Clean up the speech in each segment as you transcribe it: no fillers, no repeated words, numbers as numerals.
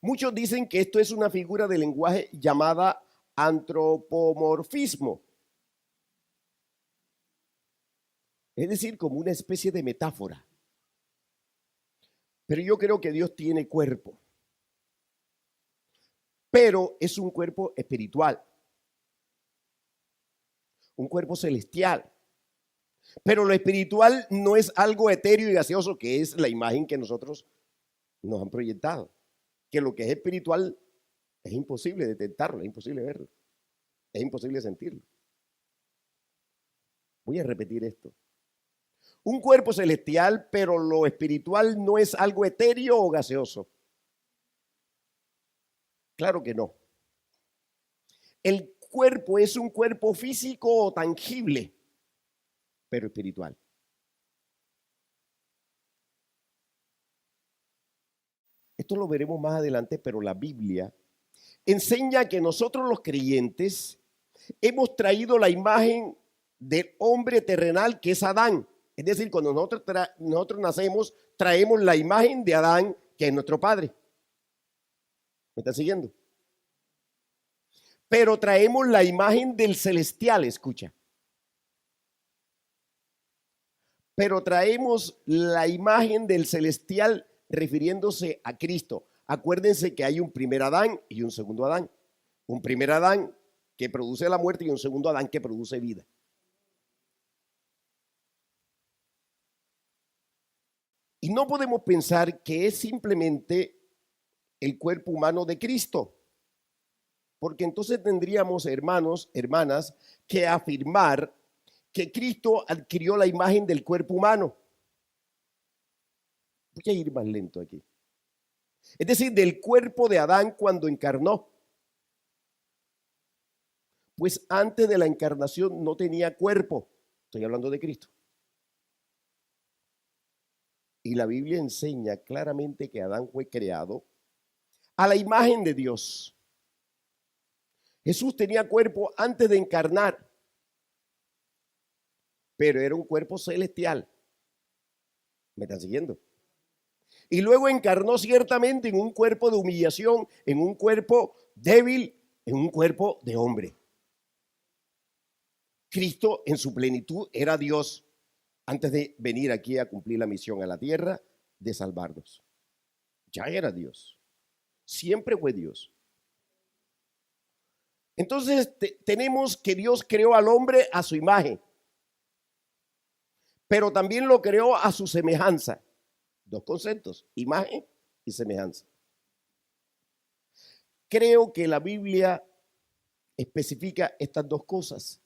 Muchos dicen que esto es una figura de lenguaje llamada antropomorfismo, es decir, como una especie de metáfora. Pero yo creo que Dios tiene cuerpo, pero es un cuerpo espiritual, un cuerpo celestial. Pero lo espiritual no es algo etéreo y gaseoso, que es la imagen que nosotros nos han proyectado. Que lo que es espiritual es imposible detectarlo, es imposible verlo, es imposible sentirlo. Voy a repetir esto. Un cuerpo celestial, pero lo espiritual no es algo etéreo o gaseoso. Claro que no. El cuerpo es un cuerpo físico o tangible, pero espiritual. Esto lo veremos más adelante, pero la Biblia enseña que nosotros los creyentes hemos traído la imagen del hombre terrenal que es Adán. Es decir, cuando nosotros nacemos, traemos la imagen de Adán, que es nuestro padre. ¿Me están siguiendo? Pero traemos la imagen del celestial, escucha. Pero traemos la imagen del celestial refiriéndose a Cristo. Acuérdense que hay un primer Adán y un segundo Adán. Un primer Adán que produce la muerte y un segundo Adán que produce vida. Y no podemos pensar que es simplemente el cuerpo humano de Cristo, porque entonces tendríamos, hermanos, hermanas, que afirmar que Cristo adquirió la imagen del cuerpo humano. Voy a ir más lento aquí. Es decir, del cuerpo de Adán cuando encarnó. Pues antes de la encarnación no tenía cuerpo. Estoy hablando de Cristo. Y la Biblia enseña claramente que Adán fue creado a la imagen de Dios. Jesús tenía cuerpo antes de encarnar, pero era un cuerpo celestial. ¿Me están siguiendo? Y luego encarnó ciertamente en un cuerpo de humillación, en un cuerpo débil, en un cuerpo de hombre. Cristo en su plenitud era Dios antes de venir aquí a cumplir la misión a la tierra de salvarnos. Ya era Dios. Siempre fue Dios. Entonces tenemos que Dios creó al hombre a su imagen, pero también lo creó a su semejanza. Dos conceptos, imagen y semejanza. Creo que la Biblia especifica estas dos cosas.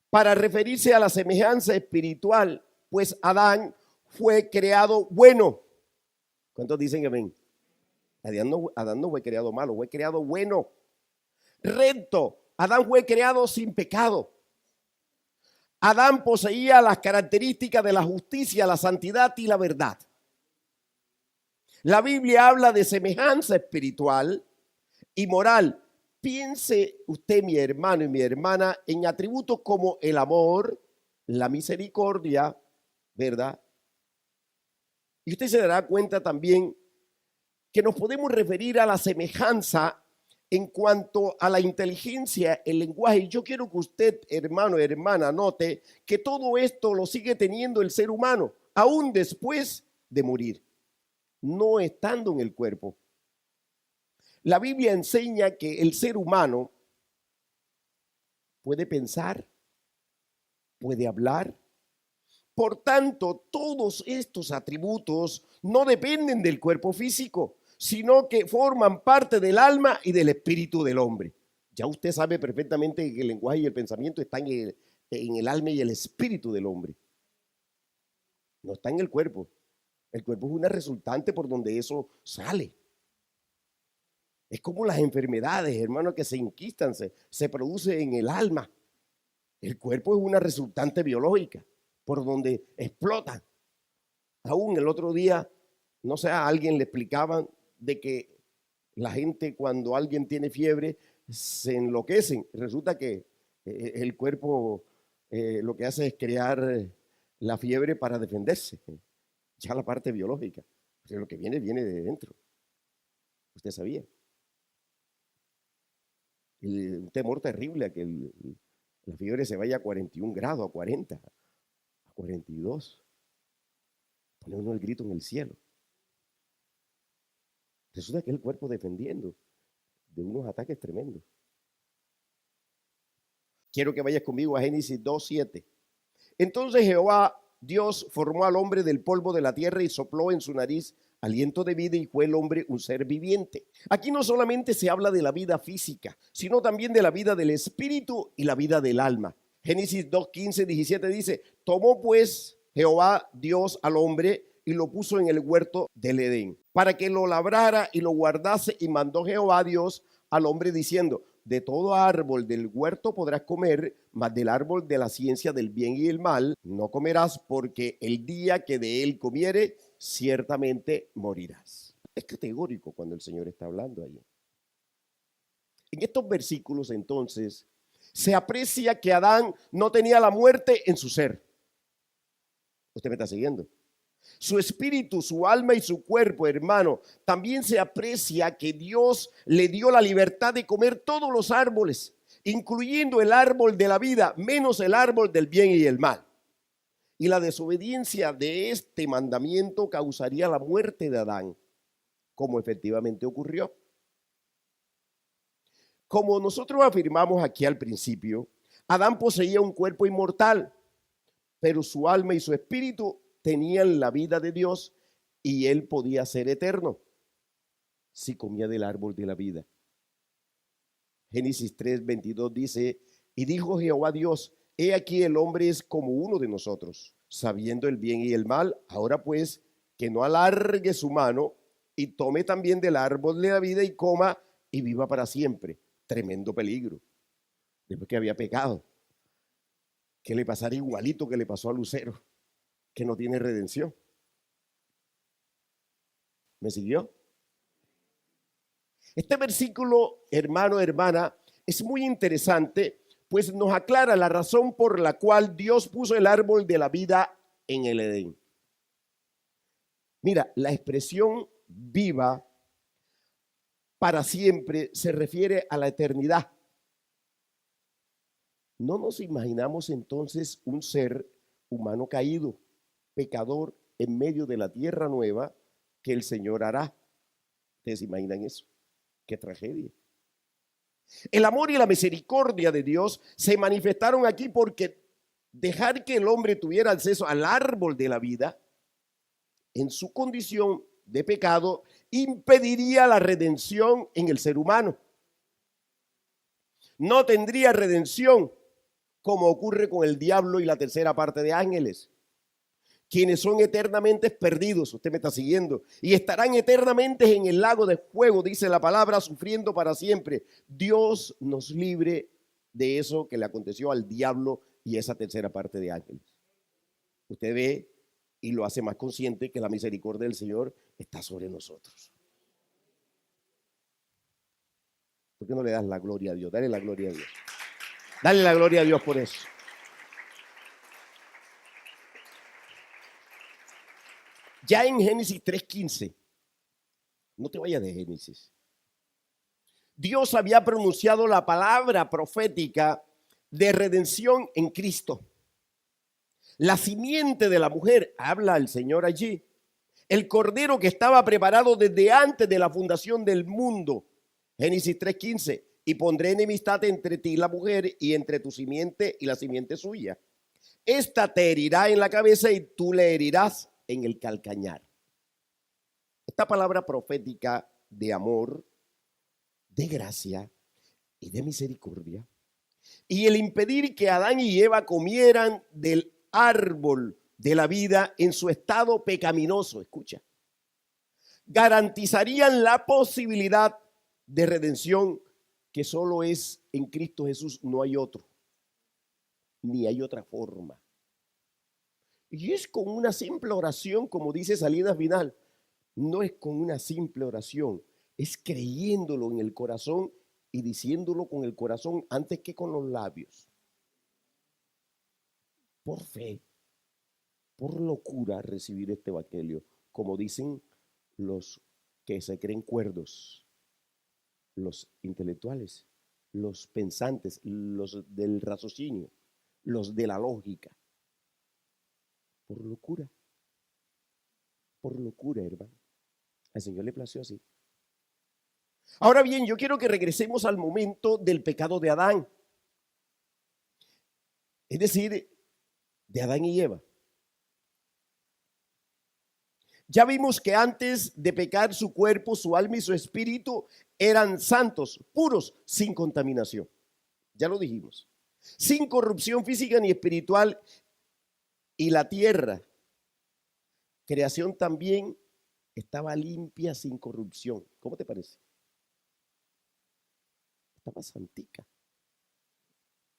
Para referirse a la semejanza espiritual, pues Adán fue creado bueno. ¿Cuántos dicen amén? Adán no fue creado malo, fue creado bueno. Recto. Adán fue creado sin pecado. Adán poseía las características de la justicia, la santidad y la verdad. La Biblia habla de semejanza espiritual y moral. Piense usted, mi hermano y mi hermana, en atributos como el amor, la misericordia, ¿verdad? Y usted se dará cuenta también que nos podemos referir a la semejanza en cuanto a la inteligencia, el lenguaje. Yo quiero que usted, hermano, hermana, note que todo esto lo sigue teniendo el ser humano, aún después de morir, no estando en el cuerpo. La Biblia enseña que el ser humano puede pensar, puede hablar. Por tanto, todos estos atributos no dependen del cuerpo físico, sino que forman parte del alma y del espíritu del hombre. Ya usted sabe perfectamente que el lenguaje y el pensamiento están en el alma y el espíritu del hombre. No está en el cuerpo. El cuerpo es una resultante por donde eso sale. Es como las enfermedades, hermano, que se inquistan, se produce en el alma. El cuerpo es una resultante biológica por donde explotan. Aún el otro día, no sé, a alguien le explicaban de que la gente cuando alguien tiene fiebre se enloquecen. Resulta que el cuerpo lo que hace es crear la fiebre para defenderse. Ya la parte biológica. Pero lo que viene de dentro. ¿Usted sabía? Un temor terrible a que la fiebre se vaya a 41 grados, a 40, a 42. Pone uno el grito en el cielo. Resulta que es el cuerpo defendiendo de unos ataques tremendos. Quiero que vayas conmigo a Génesis 2:7. Entonces Jehová Dios formó al hombre del polvo de la tierra y sopló en su nariz aliento de vida y fue el hombre un ser viviente. Aquí no solamente se habla de la vida física, sino también de la vida del espíritu y la vida del alma. Génesis 2:15-17 dice, tomó pues Jehová Dios al hombre y lo puso en el huerto del Edén, para que lo labrara y lo guardase, y mandó Jehová Dios al hombre diciendo, de todo árbol del huerto podrás comer, mas del árbol de la ciencia del bien y el mal no comerás, porque el día que de él comiere, ciertamente morirás. Es categórico cuando el Señor está hablando allí. En estos versículos entonces se aprecia que Adán no tenía la muerte en su ser. ¿Usted me está siguiendo? Su espíritu, su alma y su cuerpo, hermano, también se aprecia que Dios le dio la libertad de comer todos los árboles, incluyendo el árbol de la vida, menos el árbol del bien y el mal. Y la desobediencia de este mandamiento causaría la muerte de Adán, como efectivamente ocurrió. Como nosotros afirmamos aquí al principio, Adán poseía un cuerpo inmortal, pero su alma y su espíritu tenían la vida de Dios y él podía ser eterno si comía del árbol de la vida. Génesis 3:22 dice, y dijo Jehová Dios, he aquí el hombre es como uno de nosotros, sabiendo el bien y el mal. Ahora pues, que no alargue su mano y tome también del árbol de la vida y coma y viva para siempre. Tremendo peligro. Después que había pecado, que le pasara igualito que le pasó a Lucero, que no tiene redención. ¿Me siguió? Este versículo, hermano, hermana, es muy interesante, pues nos aclara la razón por la cual Dios puso el árbol de la vida en el Edén. Mira, la expresión viva para siempre se refiere a la eternidad. No nos imaginamos entonces un ser humano caído, pecador, en medio de la tierra nueva que el Señor hará. ¿Ustedes se imaginan eso? ¡Qué tragedia! El amor y la misericordia de Dios se manifestaron aquí porque dejar que el hombre tuviera acceso al árbol de la vida en su condición de pecado impediría la redención en el ser humano. No tendría redención como ocurre con el diablo y la tercera parte de ángeles, quienes son eternamente perdidos. Usted me está siguiendo. Y estarán eternamente en el lago de fuego, dice la palabra, sufriendo para siempre. Dios nos libre de eso que le aconteció al diablo y esa tercera parte de ángeles. Usted ve y lo hace más consciente que la misericordia del Señor está sobre nosotros. ¿Por qué no le das la gloria a Dios? Dale la gloria a Dios. Dale la gloria a Dios por eso. Ya en Génesis 3:15, no te vayas de Génesis, Dios había pronunciado la palabra profética de redención en Cristo. La simiente de la mujer, habla el Señor allí. El cordero que estaba preparado desde antes de la fundación del mundo. Génesis 3:15, y pondré enemistad entre ti y la mujer y entre tu simiente y la simiente suya. Esta te herirá en la cabeza y tú le herirás en el calcañar. Esta palabra profética de amor, de gracia y de misericordia, y el impedir que Adán y Eva comieran del árbol de la vida en su estado pecaminoso, escucha, garantizarían la posibilidad de redención que solo es en Cristo Jesús. No hay otro, ni hay otra forma. Y es con una simple oración, como dice Salinas Vidal. No es con una simple oración, es creyéndolo en el corazón y diciéndolo con el corazón antes que con los labios. Por fe, por locura recibir este evangelio, como dicen los que se creen cuerdos, los intelectuales, los pensantes, los del raciocinio, los de la lógica. Por locura, hermano. Al Señor le plació así. Ahora bien, yo quiero que regresemos al momento del pecado de Adán. Es decir, de Adán y Eva. Ya vimos que antes de pecar su cuerpo, su alma y su espíritu eran santos, puros, sin contaminación. Ya lo dijimos. Sin corrupción física ni espiritual. Y la tierra, creación también, estaba limpia, sin corrupción. ¿Cómo te parece? Estaba santica.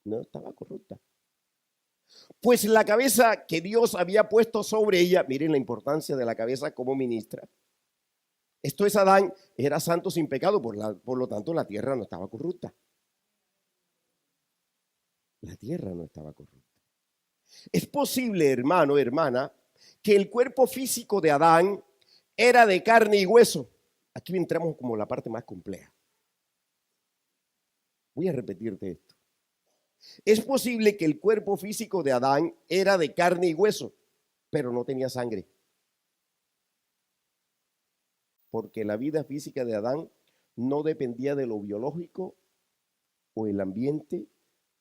No estaba corrupta. Pues la cabeza que Dios había puesto sobre ella, miren la importancia de la cabeza como ministra. Esto es Adán, era santo sin pecado, por lo tanto la tierra no estaba corrupta. La tierra no estaba corrupta. Es posible, hermano, hermana, que el cuerpo físico de Adán era de carne y hueso. Aquí entramos como la parte más compleja. Voy a repetirte esto. Es posible que el cuerpo físico de Adán era de carne y hueso, pero no tenía sangre. Porque la vida física de Adán no dependía de lo biológico o el ambiente,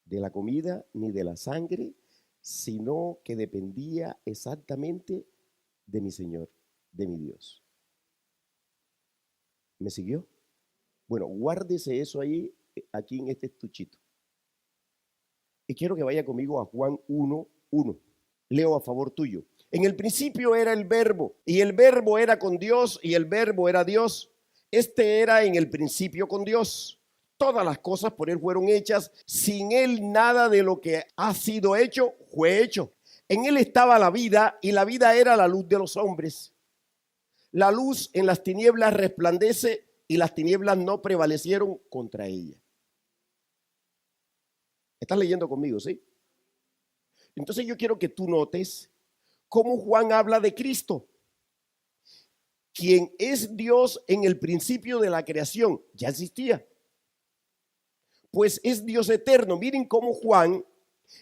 de la comida, ni de la sangre, sino que dependía exactamente de mi Señor, de mi Dios. ¿Me siguió? Bueno, guárdese eso ahí, aquí en este estuchito. Y quiero que vaya conmigo a Juan 1:1. Leo a favor tuyo. En el principio era el verbo, y el verbo era con Dios, y el verbo era Dios. Este era en el principio con Dios. Todas las cosas por él fueron hechas. Sin él nada de lo que ha sido hecho fue hecho. En él estaba la vida, y la vida era la luz de los hombres. La luz en las tinieblas resplandece, y las tinieblas no prevalecieron contra ella. ¿Estás leyendo conmigo, sí? Entonces yo quiero que tú notes cómo Juan habla de Cristo, quien es Dios en el principio de la creación. Ya existía. Pues es Dios eterno. Miren cómo Juan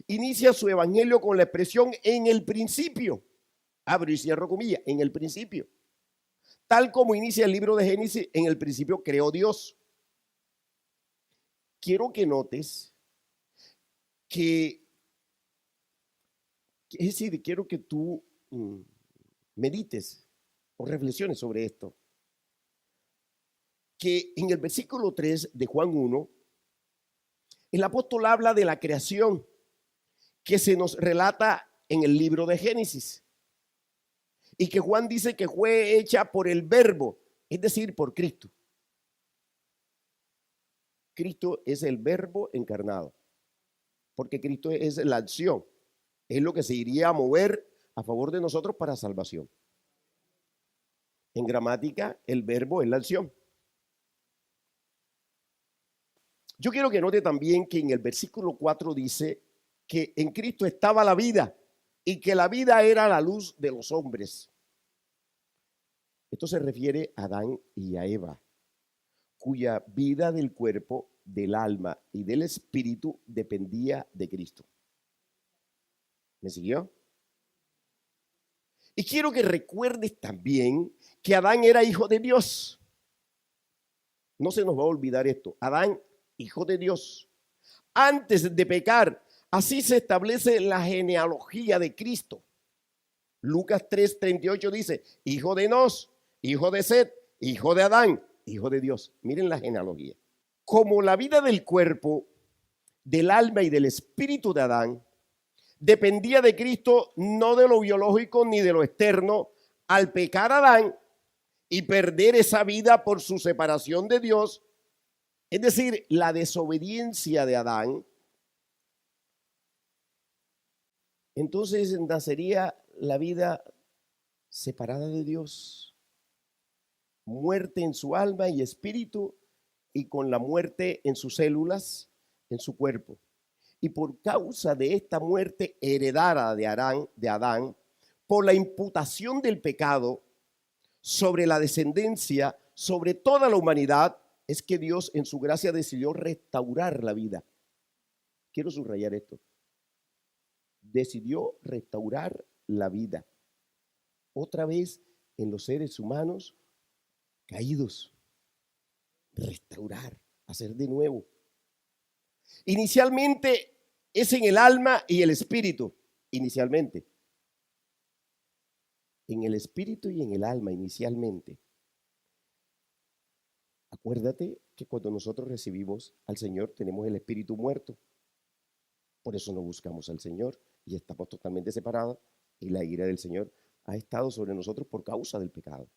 inicia su evangelio con la expresión en el principio. Abro y cierro comillas, en el principio. Tal como inicia el libro de Génesis, en el principio creó Dios. Quiero que notes es decir, quiero que tú medites o reflexiones sobre esto. Que en el versículo 3 de Juan 1, el apóstol habla de la creación que se nos relata en el libro de Génesis. Y que Juan dice que fue hecha por el verbo, es decir, por Cristo. Cristo es el verbo encarnado, porque Cristo es la acción, es lo que se iría a mover a favor de nosotros para salvación. En gramática, el verbo es la acción. Yo quiero que note también que en el versículo 4 dice que en Cristo estaba la vida y que la vida era la luz de los hombres. Esto se refiere a Adán y a Eva, cuya vida del cuerpo, del alma y del espíritu dependía de Cristo. ¿Me siguió? Y quiero que recuerdes también que Adán era hijo de Dios. No se nos va a olvidar esto. Adán, hijo de Dios. Antes de pecar, así se establece la genealogía de Cristo. Lucas 3:38 dice, hijo de Enos, hijo de Set, hijo de Adán, hijo de Dios. Miren la genealogía. Como la vida del cuerpo, del alma y del espíritu de Adán dependía de Cristo, no de lo biológico ni de lo externo, al pecar Adán y perder esa vida por su separación de Dios, es decir, la desobediencia de Adán, entonces nacería la vida separada de Dios, muerte en su alma y espíritu y con la muerte en sus células, en su cuerpo. Y por causa de esta muerte heredada de Adán, por la imputación del pecado sobre la descendencia, sobre toda la humanidad es que Dios en su gracia decidió restaurar la vida. Quiero subrayar esto. Decidió restaurar la vida. Otra vez en los seres humanos caídos. Restaurar, hacer de nuevo. Inicialmente es en el alma y el espíritu. Inicialmente. En el espíritu y en el alma inicialmente. Acuérdate que cuando nosotros recibimos al Señor tenemos el espíritu muerto. Por eso no buscamos al Señor y estamos totalmente separados y la ira del Señor ha estado sobre nosotros por causa del pecado.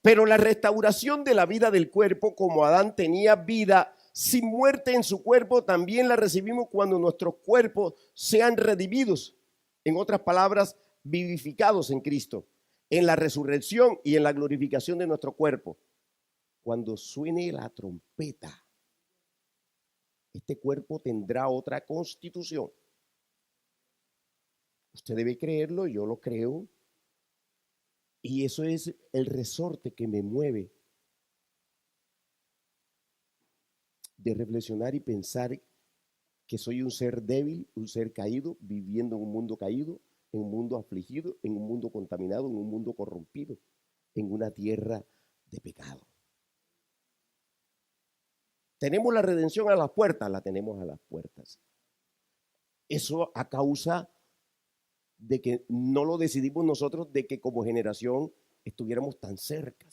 Pero la restauración de la vida del cuerpo, como Adán tenía vida sin muerte en su cuerpo, también la recibimos cuando nuestros cuerpos sean redimidos. En otras palabras, vivificados en Cristo, en la resurrección y en la glorificación de nuestro cuerpo. Cuando suene la trompeta, este cuerpo tendrá otra constitución. Usted debe creerlo, yo lo creo. Y eso es el resorte que me mueve de reflexionar y pensar que soy un ser débil, un ser caído, viviendo en un mundo caído, en un mundo afligido, en un mundo contaminado, en un mundo corrompido, en una tierra de pecado. ¿Tenemos la redención a las puertas? La tenemos a las puertas. Eso a causa de que no lo decidimos nosotros, de que como generación estuviéramos tan cerca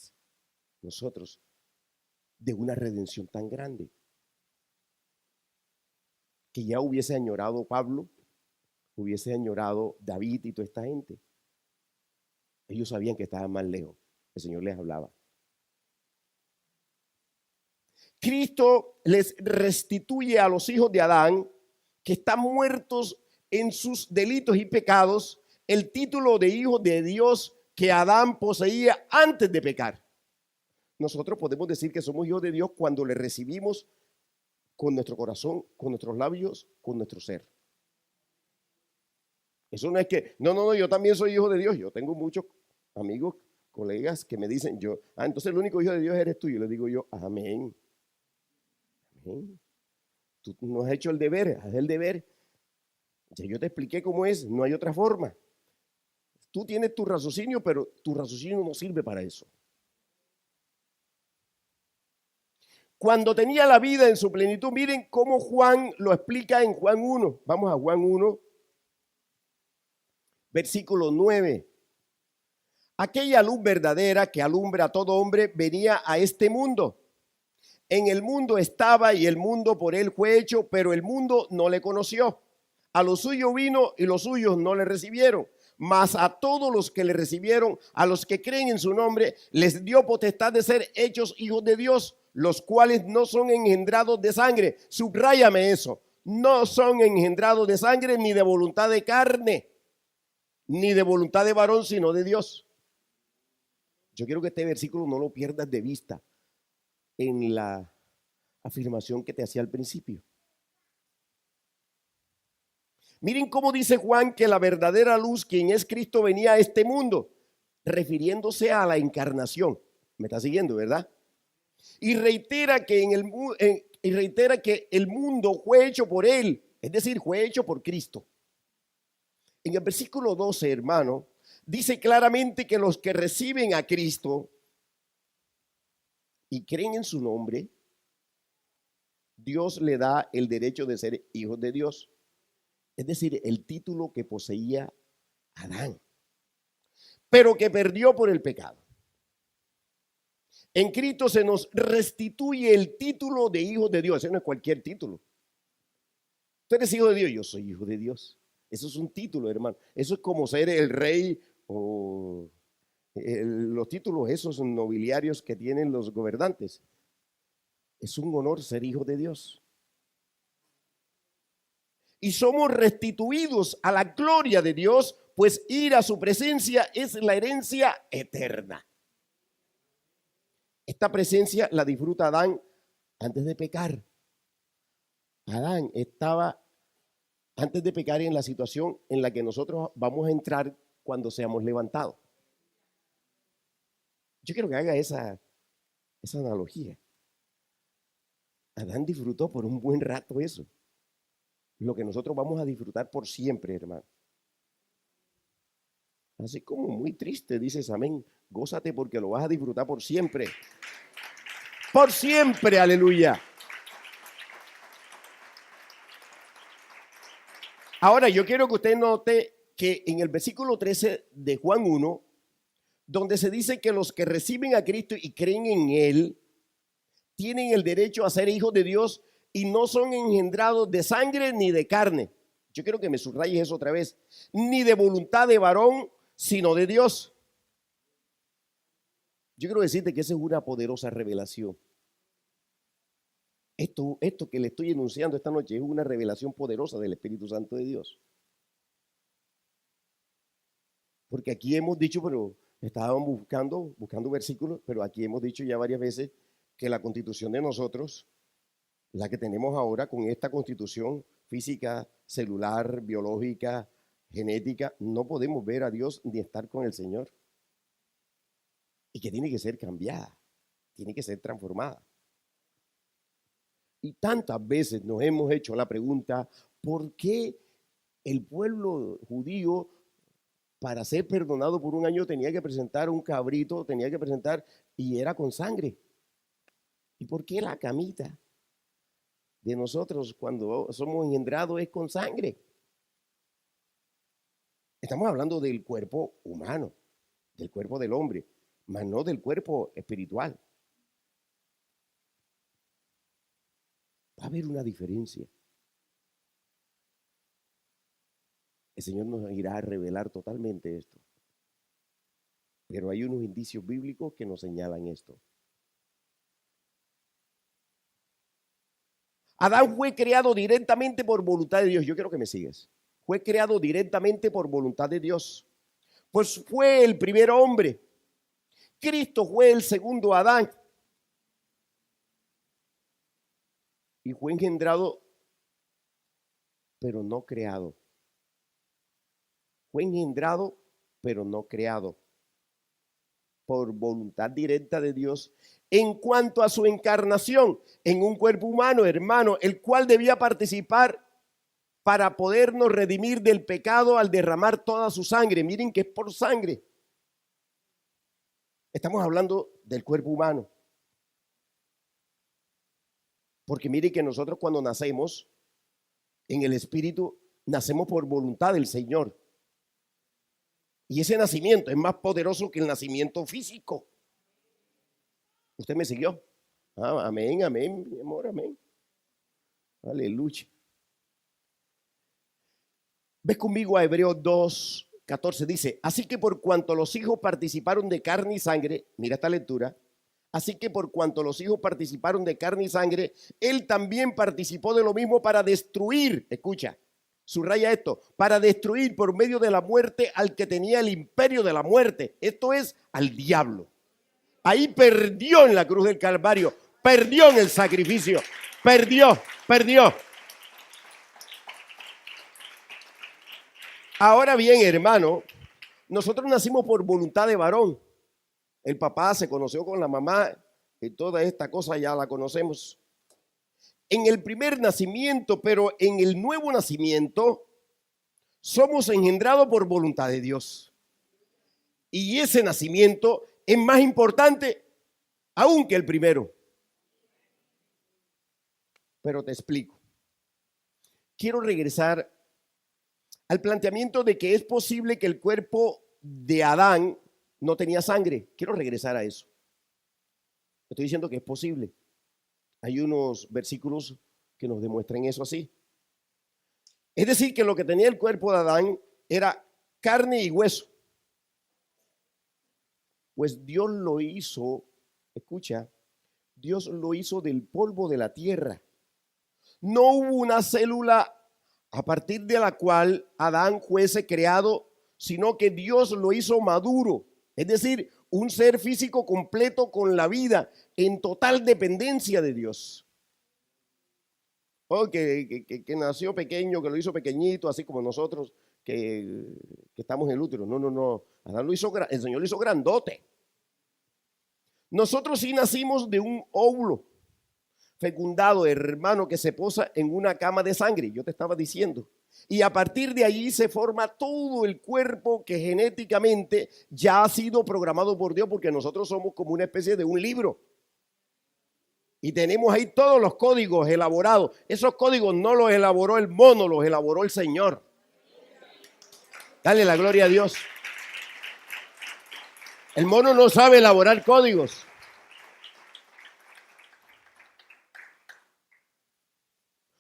nosotros de una redención tan grande, que ya hubiese añorado Pablo, hubiese añorado David y toda esta gente. Ellos sabían que estaban más lejos, el Señor les hablaba. Cristo les restituye a los hijos de Adán, que están muertos en sus delitos y pecados, el título de hijo de Dios que Adán poseía antes de pecar. Nosotros podemos decir que somos hijos de Dios cuando le recibimos con nuestro corazón, con nuestros labios, con nuestro ser. Eso no es que, no, yo también soy hijo de Dios. Yo tengo muchos amigos, colegas que me dicen, entonces el único hijo de Dios eres tú. Yo le digo amén. Amén. Tú no has hecho el deber, haz el deber. Ya yo te expliqué cómo es, no hay otra forma. Tú tienes tu raciocinio, pero tu raciocinio no sirve para eso. Cuando tenía la vida en su plenitud, miren cómo Juan lo explica en Juan 1. Vamos a Juan 1, versículo 9. Aquella luz verdadera que alumbra a todo hombre venía a este mundo. En el mundo estaba y el mundo por él fue hecho, pero el mundo no le conoció. A los suyos vino y los suyos no le recibieron. Mas a todos los que le recibieron, a los que creen en su nombre, les dio potestad de ser hechos hijos de Dios, los cuales no son engendrados de sangre. Subráyame eso. No son engendrados de sangre ni de voluntad de carne, ni de voluntad de varón, sino de Dios. Yo quiero que este versículo no lo pierdas de vista en la afirmación que te hacía al principio. Miren cómo dice Juan que la verdadera luz, quien es Cristo, venía a este mundo, refiriéndose a la encarnación. ¿Me está siguiendo, verdad? Y reitera que el mundo fue hecho por él, es decir, fue hecho por Cristo. En el versículo 12, hermano, dice claramente que los que reciben a Cristo y creen en su nombre, Dios le da el derecho de ser hijos de Dios. Es decir, el título que poseía Adán, pero que perdió por el pecado. En Cristo se nos restituye el título de hijo de Dios. Ese no es cualquier título. Tú eres hijo de Dios, yo soy hijo de Dios. Eso es un título, hermano. Eso es como ser el rey o los títulos esos nobiliarios que tienen los gobernantes. Es un honor ser hijo de Dios. Y somos restituidos a la gloria de Dios, pues ir a su presencia es la herencia eterna. Esta presencia la disfruta Adán antes de pecar. Adán estaba antes de pecar en la situación en la que nosotros vamos a entrar cuando seamos levantados. Yo quiero que haga esa analogía. Adán disfrutó por un buen rato eso. Lo que nosotros vamos a disfrutar por siempre, hermano. Así como muy triste, dices amén. Gózate porque lo vas a disfrutar por siempre. Por siempre, aleluya. Ahora, yo quiero que usted note que en el versículo 13 de Juan 1, donde se dice que los que reciben a Cristo y creen en Él, tienen el derecho a ser hijos de Dios y no son engendrados de sangre ni de carne. Yo quiero que me subrayes eso otra vez. Ni de voluntad de varón, sino de Dios. Yo quiero decirte que esa es una poderosa revelación. Esto que le estoy enunciando esta noche es una revelación poderosa del Espíritu Santo de Dios. Porque aquí hemos dicho, pero estábamos buscando versículos, pero aquí hemos dicho ya varias veces que la constitución de nosotros, la que tenemos ahora con esta constitución física, celular, biológica, genética, no podemos ver a Dios ni estar con el Señor. Y que tiene que ser cambiada, tiene que ser transformada. Y tantas veces nos hemos hecho la pregunta, ¿por qué el pueblo judío para ser perdonado por un año tenía que presentar un cabrito, tenía que presentar y era con sangre? ¿Y por qué la camita de nosotros cuando somos engendrados es con sangre? Estamos hablando del cuerpo humano, del cuerpo del hombre, mas no del cuerpo espiritual. Va a haber una diferencia. El Señor nos irá a revelar totalmente esto. Pero hay unos indicios bíblicos que nos señalan esto. Adán fue creado directamente por voluntad de Dios. Yo quiero que me sigas. Fue creado directamente por voluntad de Dios. Pues fue el primer hombre. Cristo fue el segundo Adán. Y fue engendrado, pero no creado. Fue engendrado, pero no creado. Por voluntad directa de Dios. En cuanto a su encarnación en un cuerpo humano, hermano, el cual debía participar para podernos redimir del pecado al derramar toda su sangre. Miren que es por sangre. Estamos hablando del cuerpo humano. Porque mire que nosotros cuando nacemos en el Espíritu, nacemos por voluntad del Señor. Y ese nacimiento es más poderoso que el nacimiento físico. ¿Usted me siguió? Amén, amén, mi amor, amén. Aleluya. Ves conmigo a Hebreos 2:14, dice, así que por cuanto los hijos participaron de carne y sangre, mira esta lectura, así que por cuanto los hijos participaron de carne y sangre, él también participó de lo mismo para destruir, escucha, subraya esto, para destruir por medio de la muerte al que tenía el imperio de la muerte, esto es al diablo. Ahí perdió en la cruz del Calvario, perdió en el sacrificio, perdió. Ahora bien, hermano, nosotros nacimos por voluntad de varón. El papá se conoció con la mamá y toda esta cosa ya la conocemos. En el primer nacimiento, pero en el nuevo nacimiento, somos engendrados por voluntad de Dios. Y ese nacimiento es más importante aún que el primero. Pero te explico. Quiero regresar al planteamiento de que es posible que el cuerpo de Adán no tenía sangre. Quiero regresar a eso. Estoy diciendo que es posible. Hay unos versículos que nos demuestran eso así. Es decir, que lo que tenía el cuerpo de Adán era carne y hueso. Pues Dios lo hizo, escucha, Dios lo hizo del polvo de la tierra. No hubo una célula a partir de la cual Adán fuese creado, sino que Dios lo hizo maduro, es decir, un ser físico completo con la vida, en total dependencia de Dios. Que nació pequeño, que lo hizo pequeñito, así como nosotros que estamos en el útero. No. Adán el Señor lo hizo grandote. Nosotros sí nacimos de un óvulo fecundado, hermano, que se posa en una cama de sangre, yo te estaba diciendo. Y a partir de allí se forma todo el cuerpo que genéticamente ya ha sido programado por Dios, porque nosotros somos como una especie de un libro. Y tenemos ahí todos los códigos elaborados. Esos códigos no los elaboró el mono, los elaboró el Señor. Dale la gloria a Dios. El mono no sabe elaborar códigos.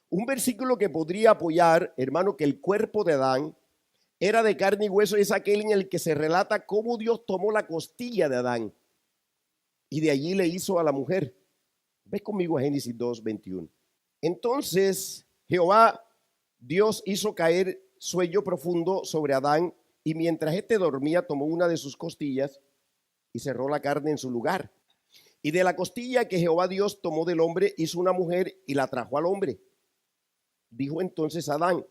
Un versículo que podría apoyar, hermano, que el cuerpo de Adán era de carne y hueso, es aquel en el que se relata cómo Dios tomó la costilla de Adán y de allí le hizo a la mujer. Ves conmigo a Génesis 2:21. Entonces Jehová Dios hizo caer sueño profundo sobre Adán, y mientras éste dormía tomó una de sus costillas y cerró la carne en su lugar. Y de la costilla que Jehová Dios tomó del hombre hizo una mujer y la trajo al hombre. Dijo entonces Adán: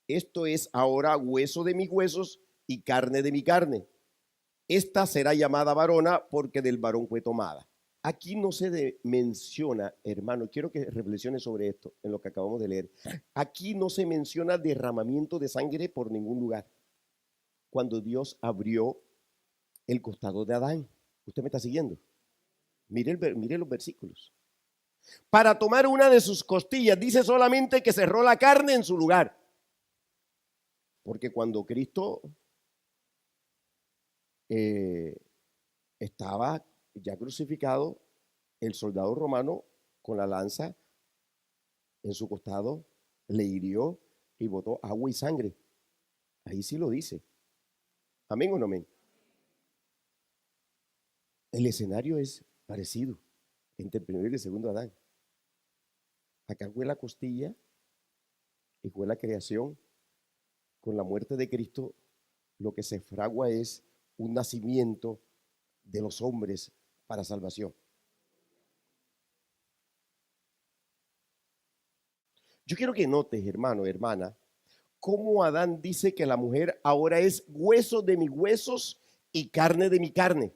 esto es ahora hueso de mis huesos y carne de mi carne. Esta será llamada varona, porque del varón fue tomada. Aquí no se menciona, hermano, quiero que reflexiones sobre esto, en lo que acabamos de leer. Aquí no se menciona derramamiento de sangre por ningún lugar. Cuando Dios abrió el costado de Adán, ¿usted me está siguiendo? Mire los versículos. Para tomar una de sus costillas, dice solamente que cerró la carne en su lugar. Porque cuando Cristo estaba ya crucificado, el soldado romano con la lanza en su costado le hirió y botó agua y sangre. Ahí sí lo dice. ¿Amén o no amén? El escenario es parecido entre el primero y el segundo Adán. Acá fue la costilla y fue la creación. Con la muerte de Cristo, lo que se fragua es un nacimiento de los hombres para salvación. Yo quiero que notes, hermano, hermana, cómo Adán dice que la mujer ahora es hueso de mis huesos y carne de mi carne.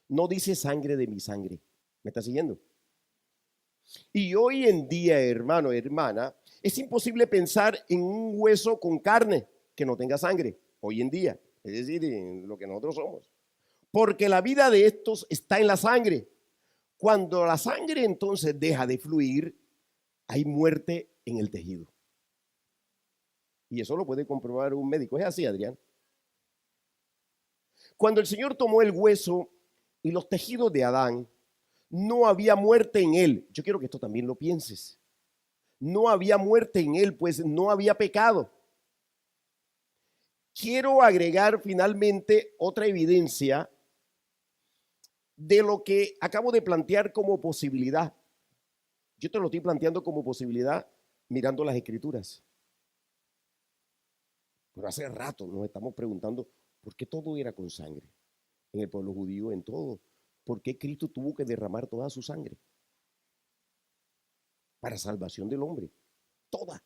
No dice sangre de mi sangre. ¿Me está siguiendo? Y hoy en día, hermano, hermana, es imposible pensar en un hueso con carne que no tenga sangre. Hoy en día, es decir, en lo que nosotros somos. Porque la vida de estos está en la sangre. Cuando la sangre entonces deja de fluir, hay muerte en el tejido. Y eso lo puede comprobar un médico. Es así, Adrián. Cuando el Señor tomó el hueso y los tejidos de Adán, no había muerte en él. Yo quiero que esto también lo pienses. No había muerte en él, pues no había pecado. Quiero agregar finalmente otra evidencia de lo que acabo de plantear como posibilidad. Yo te lo estoy planteando como posibilidad mirando las Escrituras. Pero hace rato nos estamos preguntando por qué todo era con sangre. En el pueblo judío, en todo. ¿Por qué Cristo tuvo que derramar toda su sangre? Para salvación del hombre. Toda.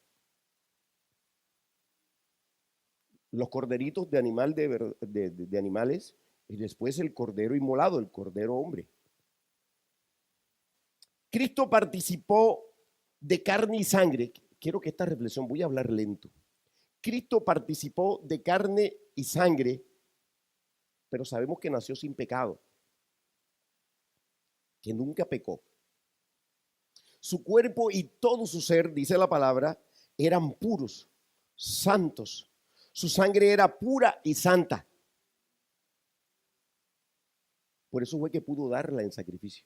Los corderitos de animales y después el cordero inmolado, el cordero hombre. Cristo participó de carne y sangre. Quiero que esta reflexión, voy a hablar lento. Cristo participó de carne y sangre, pero sabemos que nació sin pecado, que nunca pecó. Su cuerpo y todo su ser, dice la palabra, eran puros, santos. Su sangre era pura y santa. Por eso fue que pudo darla en sacrificio,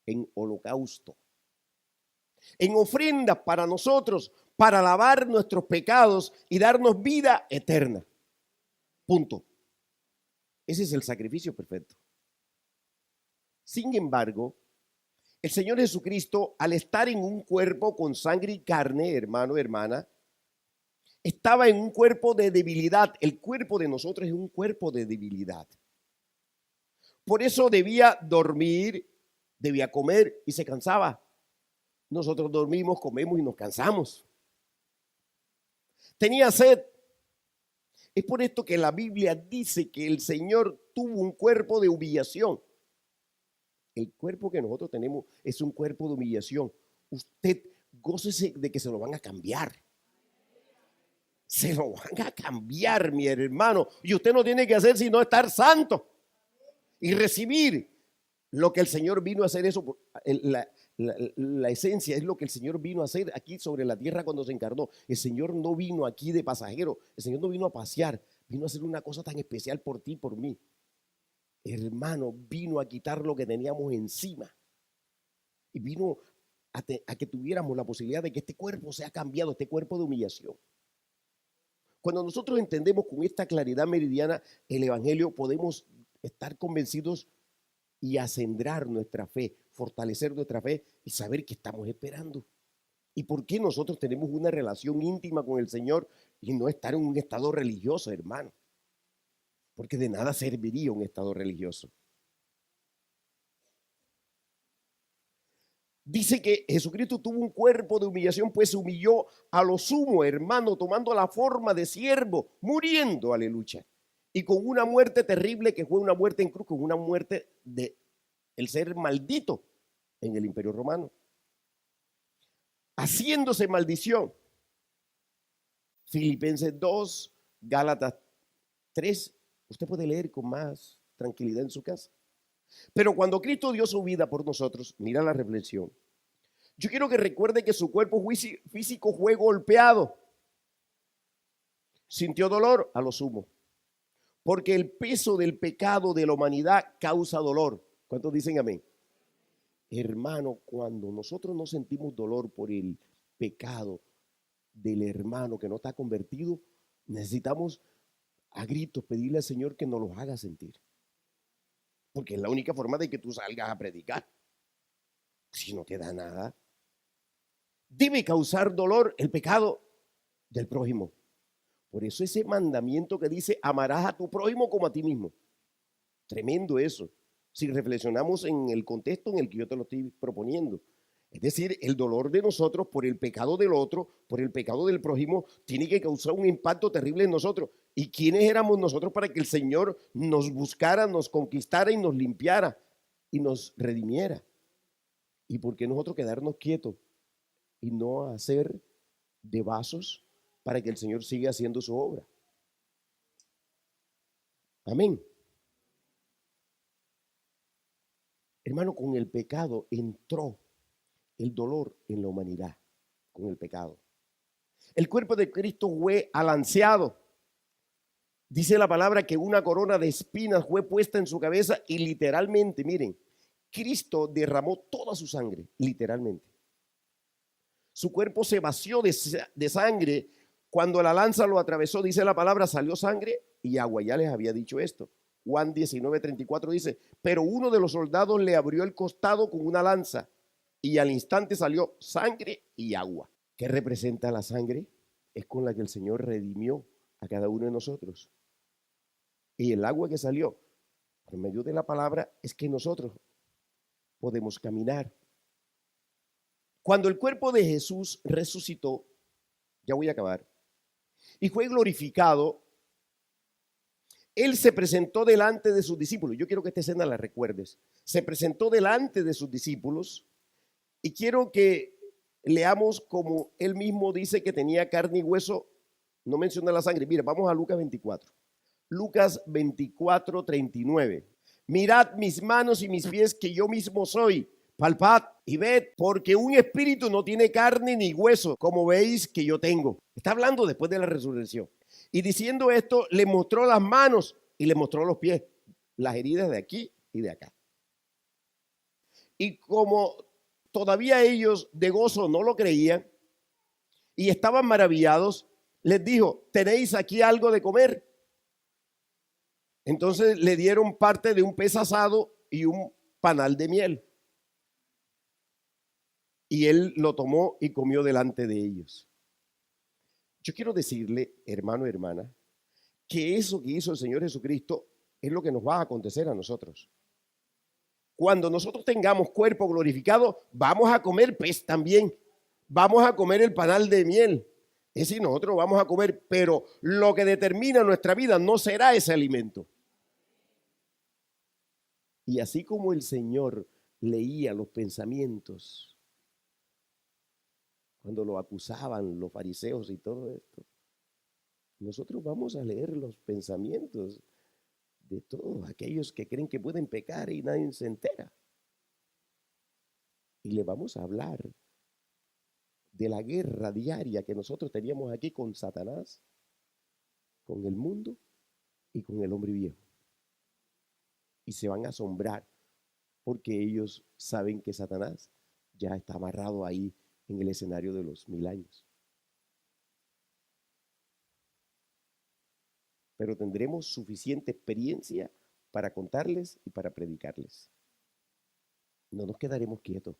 en holocausto, en ofrenda para nosotros, para lavar nuestros pecados y darnos vida eterna. Punto. Ese es el sacrificio perfecto. Sin embargo, el Señor Jesucristo, al estar en un cuerpo con sangre y carne, hermano, hermana, estaba en un cuerpo de debilidad. El cuerpo de nosotros es un cuerpo de debilidad. Por eso debía dormir, debía comer y se cansaba. Nosotros dormimos, comemos y nos cansamos. Tenía sed. Es por esto que la Biblia dice que el Señor tuvo un cuerpo de humillación. El cuerpo que nosotros tenemos es un cuerpo de humillación. Usted gócese de que se lo van a cambiar. Se lo van a cambiar, mi hermano. Y usted no tiene que hacer sino estar santo y recibir lo que el Señor vino a hacer. Eso, la esencia es lo que el Señor vino a hacer aquí sobre la tierra cuando se encarnó. El Señor no vino aquí de pasajero. El Señor no vino a pasear. Vino a hacer una cosa tan especial por ti y por mí. Hermano, vino a quitar lo que teníamos encima. Y vino a que tuviéramos la posibilidad de que este cuerpo sea cambiado, este cuerpo de humillación. Cuando nosotros entendemos con esta claridad meridiana el Evangelio, podemos estar convencidos y acendrar nuestra fe, fortalecer nuestra fe y saber que estamos esperando. ¿Y por qué nosotros tenemos una relación íntima con el Señor y no estar en un estado religioso, hermano? Porque de nada serviría un estado religioso. Dice que Jesucristo tuvo un cuerpo de humillación, pues se humilló a lo sumo, hermano, tomando la forma de siervo, muriendo, aleluya. Y con una muerte terrible que fue una muerte en cruz, con una muerte de el ser maldito en el Imperio Romano. Haciéndose maldición. Filipenses 2, Gálatas 3. Usted puede leer con más tranquilidad en su casa. Pero cuando Cristo dio su vida por nosotros, mira la reflexión. Yo quiero que recuerde que su cuerpo físico fue golpeado. Sintió dolor a lo sumo. Porque el peso del pecado de la humanidad causa dolor. ¿Cuántos dicen amén? Hermano, cuando nosotros no sentimos dolor por el pecado del hermano que no está convertido, necesitamos a gritos pedirle al Señor que nos los haga sentir. Porque es la única forma de que tú salgas a predicar. Si no te da nada, debe causar dolor el pecado del prójimo. Por eso ese mandamiento que dice, amarás a tu prójimo como a ti mismo. Tremendo eso. Si reflexionamos en el contexto en el que yo te lo estoy proponiendo. Es decir, el dolor de nosotros por el pecado del otro, por el pecado del prójimo, tiene que causar un impacto terrible en nosotros. ¿Y quiénes éramos nosotros para que el Señor nos buscara, nos conquistara y nos limpiara y nos redimiera? ¿Y por qué nosotros quedarnos quietos y no hacer de vasos para que el Señor siga haciendo su obra? Amén. Hermano, con el pecado entró el dolor en la humanidad, con el pecado. El cuerpo de Cristo fue alanceado. Dice la palabra que una corona de espinas fue puesta en su cabeza y literalmente, miren, Cristo derramó toda su sangre, literalmente. Su cuerpo se vació de sangre. Cuando la lanza lo atravesó, dice la palabra, salió sangre y agua. Ya les había dicho esto. Juan 19:34 dice, pero uno de los soldados le abrió el costado con una lanza y al instante salió sangre y agua. ¿Qué representa la sangre? Es con la que el Señor redimió a cada uno de nosotros. Y el agua que salió por medio de la palabra es que nosotros podemos caminar. Cuando el cuerpo de Jesús resucitó, ya voy a acabar, y fue glorificado, Él se presentó delante de sus discípulos. Yo quiero que esta escena la recuerdes. Se presentó delante de sus discípulos y quiero que leamos como Él mismo dice que tenía carne y hueso. No menciona la sangre. Mira, vamos a Lucas 24. Lucas 24:39. Mirad mis manos y mis pies que yo mismo soy. Palpad y ved, porque un espíritu no tiene carne ni hueso, como veis que yo tengo. Está hablando después de la resurrección. Y diciendo esto, le mostró las manos y le mostró los pies, las heridas de aquí y de acá. Y como todavía ellos de gozo no lo creían y estaban maravillados, les dijo, ¿tenéis aquí algo de comer? Entonces le dieron parte de un pez asado y un panal de miel. Y él lo tomó y comió delante de ellos. Yo quiero decirle, hermano, hermana, que eso que hizo el Señor Jesucristo es lo que nos va a acontecer a nosotros. Cuando nosotros tengamos cuerpo glorificado, vamos a comer pez también. Vamos a comer el panal de miel. Es decir, nosotros vamos a comer, pero lo que determina nuestra vida no será ese alimento. Y así como el Señor leía los pensamientos, cuando lo acusaban los fariseos y todo esto, nosotros vamos a leer los pensamientos de todos aquellos que creen que pueden pecar y nadie se entera. Y le vamos a hablar de la guerra diaria que nosotros teníamos aquí con Satanás, con el mundo y con el hombre viejo. Y se van a asombrar porque ellos saben que Satanás ya está amarrado ahí en el escenario de los 1000 años. Pero tendremos suficiente experiencia para contarles y para predicarles. No nos quedaremos quietos.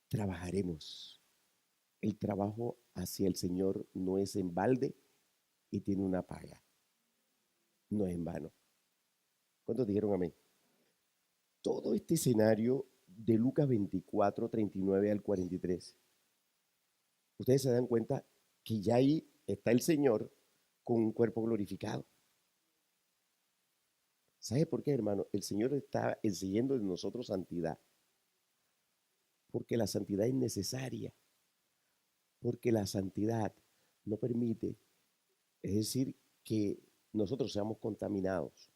Trabajaremos. El trabajo hacia el Señor no es en balde y tiene una paga. No es en vano. ¿Cuántos dijeron amén? Todo este escenario de Lucas 24, 39 al 43, ustedes se dan cuenta que ya ahí está el Señor con un cuerpo glorificado. ¿Sabe por qué, hermano? El Señor está exigiendo de nosotros santidad. Porque la santidad es necesaria. Porque la santidad no permite, es decir, que nosotros seamos contaminados.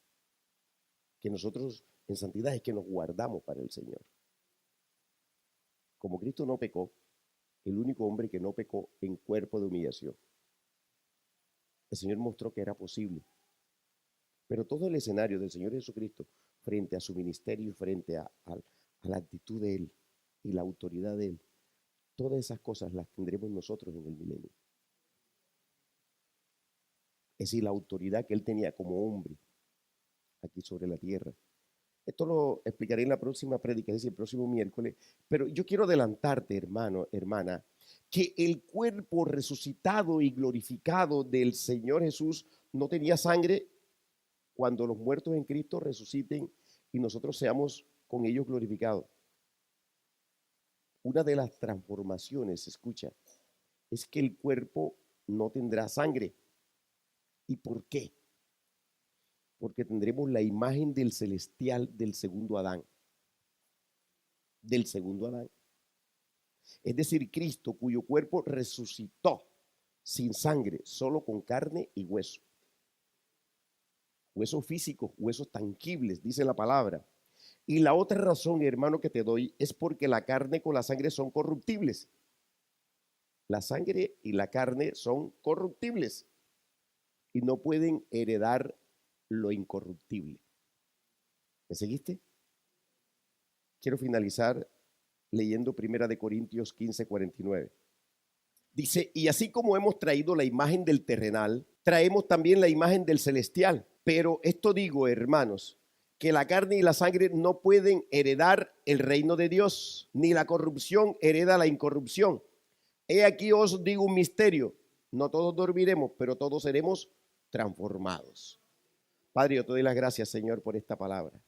Que nosotros en santidad es que nos guardamos para el Señor. Como Cristo no pecó, el único hombre que no pecó en cuerpo de humillación, el Señor mostró que era posible. Pero todo el escenario del Señor Jesucristo frente a su ministerio, frente a la actitud de Él y la autoridad de Él, todas esas cosas las tendremos nosotros en el milenio. Es decir, la autoridad que Él tenía como hombre aquí sobre la tierra. Esto lo explicaré en la próxima prédica, es decir, el próximo miércoles. Pero yo quiero adelantarte, hermano, hermana, que el cuerpo resucitado y glorificado del Señor Jesús no tenía sangre cuando los muertos en Cristo resuciten y nosotros seamos con ellos glorificados. Una de las transformaciones, escucha, es que el cuerpo no tendrá sangre. ¿Y por qué? Porque tendremos la imagen del celestial del segundo Adán. Del segundo Adán. Es decir, Cristo, cuyo cuerpo resucitó sin sangre, solo con carne y hueso. Huesos físicos, huesos tangibles, dice la palabra. Y la otra razón, hermano, que te doy es porque la carne con la sangre son corruptibles. La sangre y la carne son corruptibles y no pueden heredar lo incorruptible. ¿Me seguiste? Quiero finalizar leyendo 1 Corintios 15, 49. Dice, y así como hemos traído la imagen del terrenal, traemos también la imagen del celestial. Pero esto digo, hermanos, que la carne y la sangre no pueden heredar el reino de Dios, ni la corrupción hereda la incorrupción. He aquí os digo un misterio, no todos dormiremos, pero todos seremos transformados. Padre, yo te doy las gracias, Señor, por esta palabra.